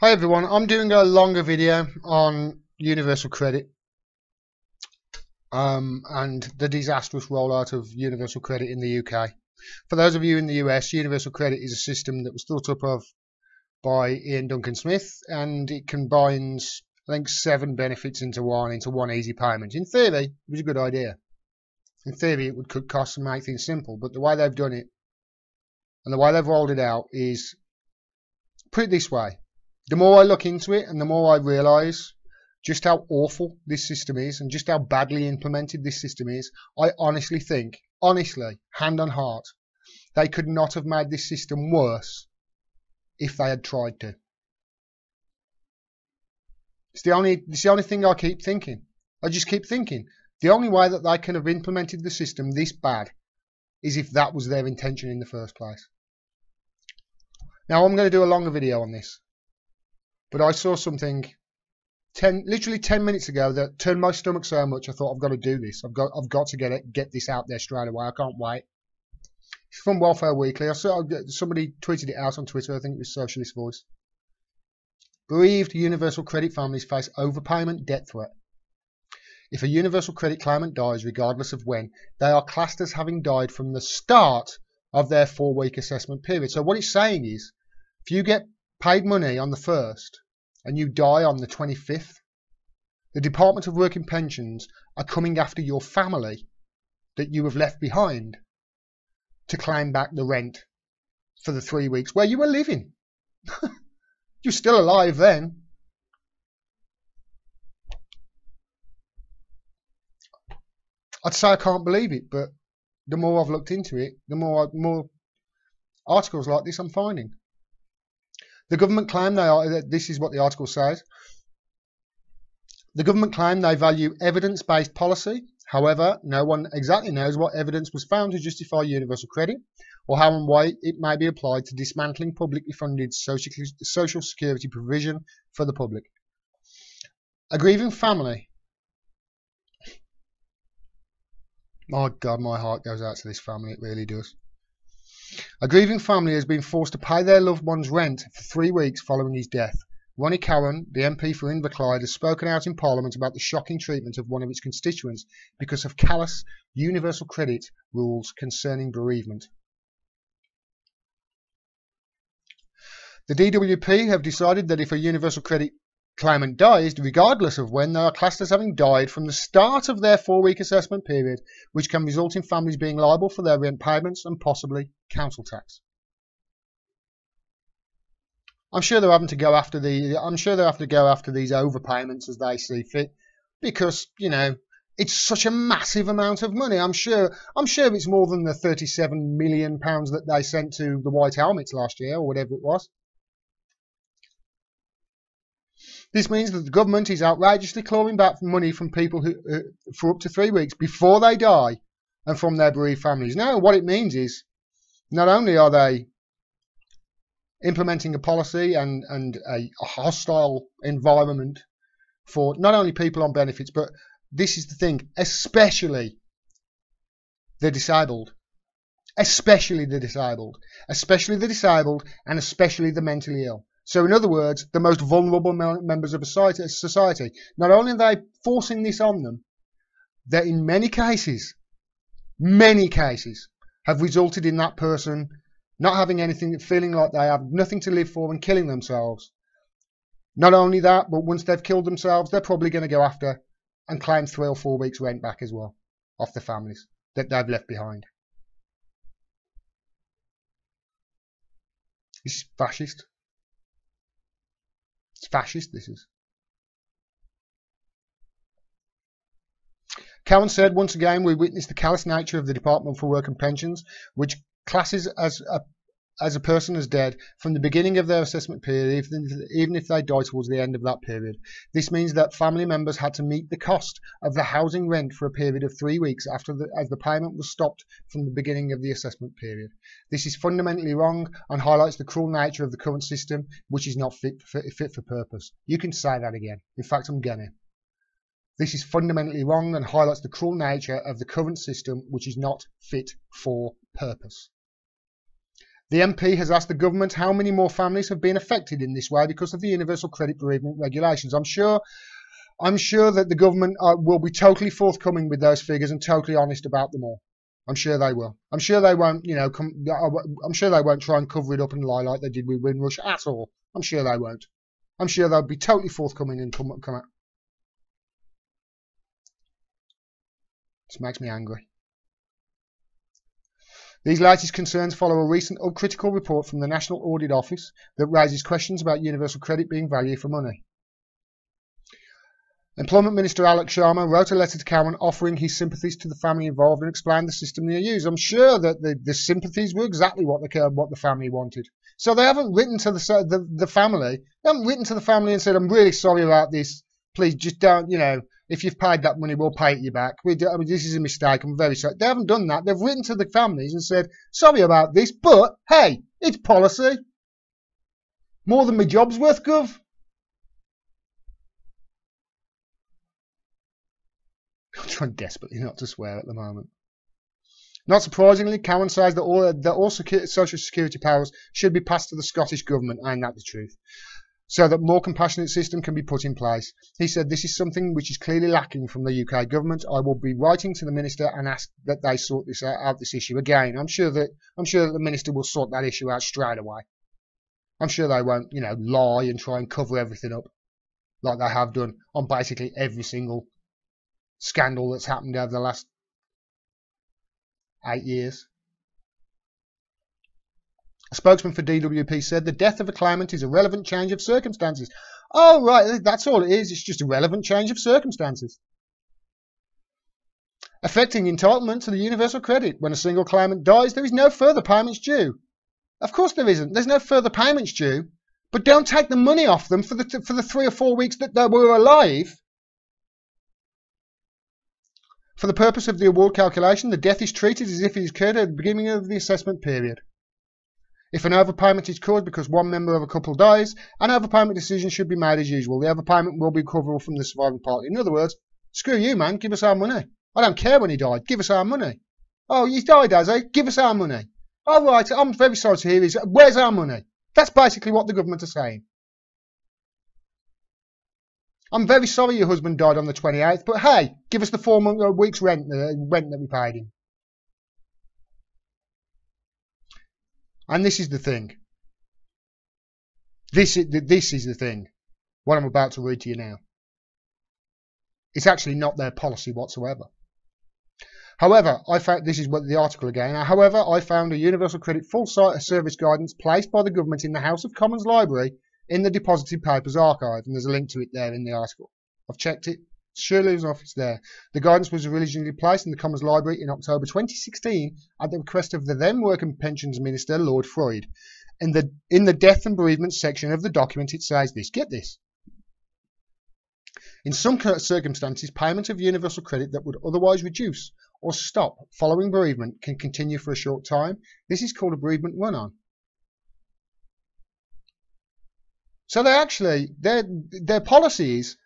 Hi everyone, I'm doing a longer video on universal credit and the disastrous rollout of universal credit in the UK. For those of you in the US, universal credit is a system that was thought up of by Ian Duncan Smith, and it combines, I think, 7 benefits into one easy payment. In theory, it was a good idea. In theory, it would cut costs and make things simple, but the way they've done it and the way they've rolled it out is, put it this way, the more I look into it and the more I realise just how awful this system is and just how badly implemented this system is, I honestly think, hand on heart, they could not have made this system worse if they had tried to. It's the only thing I keep thinking. I just keep thinking the only way that they can have implemented the system this bad is if that was their intention in the first place. Now I'm going to do a longer video on this, but I saw something literally 10 minutes ago that turned my stomach so much I thought I've got to do this. I've got to get this out there straight away. I can't wait. It's from Welfare Weekly. I saw somebody tweeted it out on Twitter. I think it was Socialist Voice. Bereaved universal credit families face overpayment debt threat. If a universal credit claimant dies, regardless of when, they are classed as having died from the start of their 4-week assessment period. So what it's saying is, if you get paid money on the 1st and you die on the 25th, the Department of Work and Pensions are coming after your family that you have left behind to claim back the rent for the 3 weeks where you were living. You're still alive then. I'd say I can't believe it, but the more I've looked into it, the more articles like this I'm finding. The government claim this is what the article says. The government claim they value evidence-based policy. However, no one exactly knows what evidence was found to justify universal credit, or how and why it may be applied to dismantling publicly funded social security provision for the public. A grieving family. My God, my heart goes out to this family, it really does. A grieving family has been forced to pay their loved one's rent for 3 weeks following his death. Ronnie Cowan, the MP for Inverclyde, has spoken out in Parliament about the shocking treatment of one of its constituents because of callous universal credit rules concerning bereavement. The DWP have decided that if a universal credit claimant dies, regardless of when, they are classed as having died from the start of their 4-week assessment period, which can result in families being liable for their rent payments and possibly council tax. I'm sure they're having to go after these overpayments as they see fit, because, you know, it's such a massive amount of money. I'm sure it's more than the £37 million that they sent to the White Helmets last year, or whatever it was. This means that the government is outrageously clawing back money from people for up to 3 weeks before they die and from their bereaved families. Now, what it means is, not only are they implementing a policy and a hostile environment for not only people on benefits, but this is the thing, especially the disabled. Especially the disabled and especially the mentally ill. So in other words, the most vulnerable members of society. Not only are they forcing this on them, that in many cases, have resulted in that person not having anything, feeling like they have nothing to live for and killing themselves. Not only that, but once they've killed themselves, they're probably going to go after and claim 3 or 4 weeks rent back as well off the families that they've left behind. This is fascist. It's fascist, this is. Cowan said, once again, we witnessed the callous nature of the Department for Work and Pensions, which classes as a person as dead from the beginning of their assessment period, even if they die towards the end of that period. This means that family members had to meet the cost of the housing rent for a period of 3 weeks as the payment was stopped from the beginning of the assessment period. This is fundamentally wrong and highlights the cruel nature of the current system, which is not fit for purpose. You can say that again. In fact, I'm gonna. This is fundamentally wrong and highlights the cruel nature of the current system, which is not fit for purpose. The MP has asked the government how many more families have been affected in this way because of the universal credit bereavement regulations. I'm sure that the government will be totally forthcoming with those figures and totally honest about them all. I'm sure they will. I'm sure they won't, I'm sure they won't try and cover it up and lie like they did with Windrush at all. I'm sure they won't. I'm sure they'll be totally forthcoming and come out. This makes me angry. These latest concerns follow a recent critical report from the National Audit Office that raises questions about universal credit being value for money. Employment Minister Alex Sharma wrote a letter to Cameron offering his sympathies to the family involved and explained the system they use. I'm sure that the sympathies were exactly what the family wanted. So they haven't written to the family. They haven't written to the family and said, "I'm really sorry about this. Please just don't, if you've paid that money, we'll pay it you back. This is a mistake. I'm very sorry." They haven't done that. They've written to the families and said, "Sorry about this, but hey, it's policy. More than my job's worth, Gov." I'm trying desperately not to swear at the moment. Not surprisingly, Cameron says that all social security powers should be passed to the Scottish Government, ain't that the truth, so that more compassionate system can be put in place. He said, "This is something which is clearly lacking from the UK Government. I will be writing to the Minister and ask that they sort this issue again." I'm sure that the Minister will sort that issue out straight away. I'm sure they won't, lie and try and cover everything up like they have done on basically every single scandal that's happened over the last 8 years. A spokesman for DWP said the death of a claimant is a relevant change of circumstances. Oh, right, that's all it is. It's just a relevant change of circumstances. Affecting entitlement to the universal credit. When a single claimant dies, there is no further payments due. Of course there isn't. There's no further payments due. But don't take the money off them for the 3 or 4 weeks that they were alive. For the purpose of the award calculation, the death is treated as if it occurred at the beginning of the assessment period. If an overpayment is caused because one member of a couple dies, an overpayment decision should be made as usual. The overpayment will be recoverable from the surviving party. In other words, screw you, man, give us our money. I don't care when he died, give us our money. Oh, he died, has he? Give us our money. All right, I'm very sorry to hear this. Where's our money? That's basically what the government are saying. I'm very sorry your husband died on the 28th, but hey, give us the 4 weeks rent that we paid him. And this is the thing. This is the thing. What I'm about to read to you now. It's actually not their policy whatsoever. However, this is what the article again. However, I found a universal credit full service guidance placed by the government in the House of Commons Library in the Deposited Papers Archive, and there's a link to it there in the article. I've checked it. Surely it's there. The guidance was originally placed in the Commons Library in October 2016 at the request of the then Work and Pensions Minister, Lord Freud. In the death and bereavement section of the document, it says this. Get this. In some circumstances, payment of universal credit that would otherwise reduce or stop following bereavement can continue for a short time. This is called a bereavement run-on. So they actually, their policy is,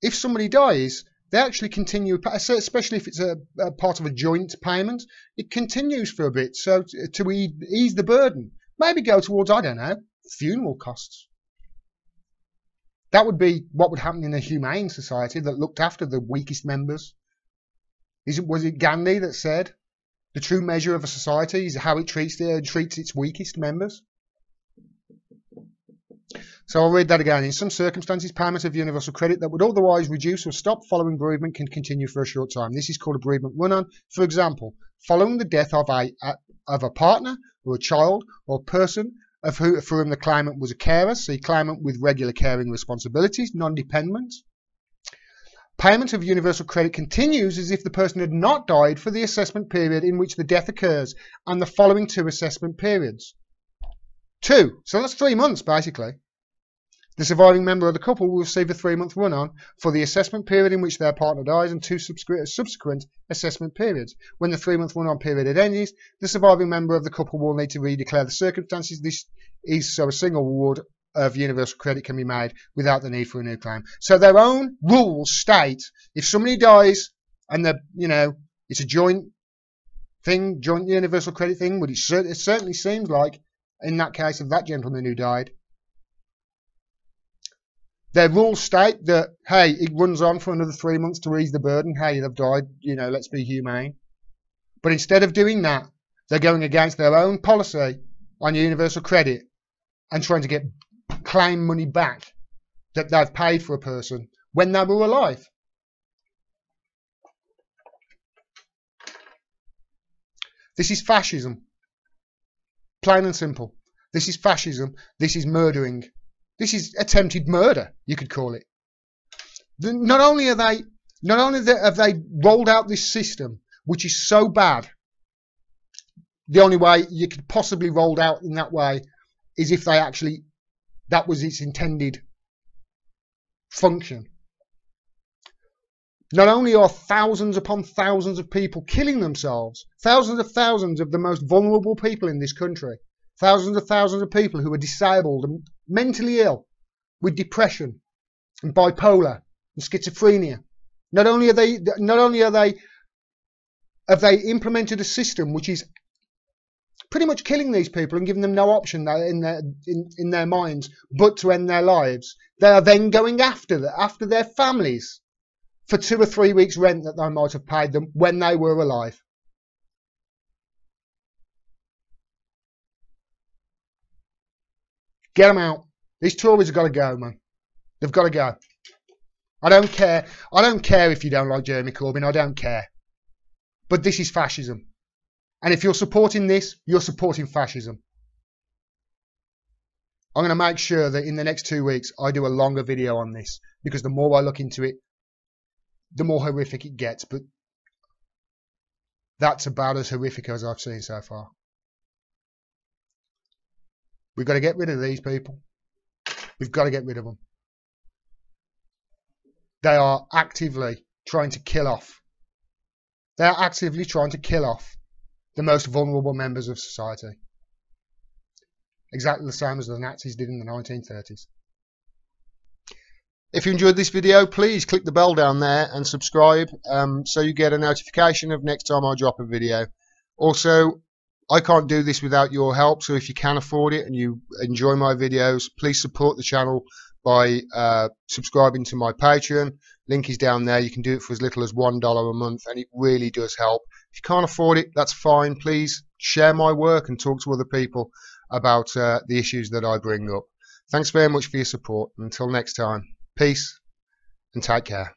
if somebody dies, they actually continue, especially if it's a part of a joint payment, it continues for a bit, so to ease the burden. Maybe go towards, I don't know, funeral costs. That would be what would happen in a humane society that looked after the weakest members. Was it Gandhi that said, the true measure of a society is how it treats its weakest members? So I'll read that again. In some circumstances, payment of universal credit that would otherwise reduce or stop following bereavement can continue for a short time. This is called a bereavement run-on. For example, following the death of a partner or a child or person for whom the claimant was a carer, see claimant with regular caring responsibilities, non-dependent. Payment of universal credit continues as if the person had not died for the assessment period in which the death occurs and the following 2 assessment periods. 2. So that's 3 months, basically. The surviving member of the couple will receive a 3-month run-on for the assessment period in which their partner dies and 2 subsequent assessment periods. When the 3-month run-on period ends, the surviving member of the couple will need to redeclare the circumstances. This is so a single award of universal credit can be made without the need for a new claim. So their own rules state if somebody dies and it's a joint thing, joint universal credit thing, but it certainly seems like in that case of that gentleman who died. Their rules state that, hey, it runs on for another 3 months to ease the burden. Hey, they've died, let's be humane. But instead of doing that, they're going against their own policy on universal credit and trying to claim money back that they've paid for a person when they were alive. This is fascism. Plain and simple. This is fascism. This is murdering. This is attempted murder, you could call it. Not only have they rolled out this system, which is so bad, the only way you could possibly roll it out in that way is if that was its intended function. Not only are thousands upon thousands of people killing themselves, thousands of the most vulnerable people in this country, thousands of people who are disabled and mentally ill with depression and bipolar and schizophrenia. Not only have they implemented a system which is pretty much killing these people and giving them no option in their minds but to end their lives, they are then going after their families for 2 or 3 weeks' rent that they might have paid them when they were alive. Get them out. These Tories have got to go, man. They've got to go. I don't care. I don't care if you don't like Jeremy Corbyn. I don't care. But this is fascism. And if you're supporting this, you're supporting fascism. I'm going to make sure that in the next 2 weeks I do a longer video on this, because the more I look into it, the more horrific it gets. But that's about as horrific as I've seen so far. We've got to get rid of these people. We've got to get rid of them. They are actively trying to kill off. They are actively trying to kill off the most vulnerable members of society. Exactly the same as the Nazis did in the 1930s. If you enjoyed this video, please click the bell down there and subscribe so you get a notification of next time I drop a video. Also, I can't do this without your help, so if you can afford it and you enjoy my videos, please support the channel by subscribing to my Patreon. Link is down there. You can do it for as little as $1 a month, and it really does help. If you can't afford it, that's fine. Please share my work and talk to other people about the issues that I bring up. Thanks very much for your support. Until next time, peace and take care.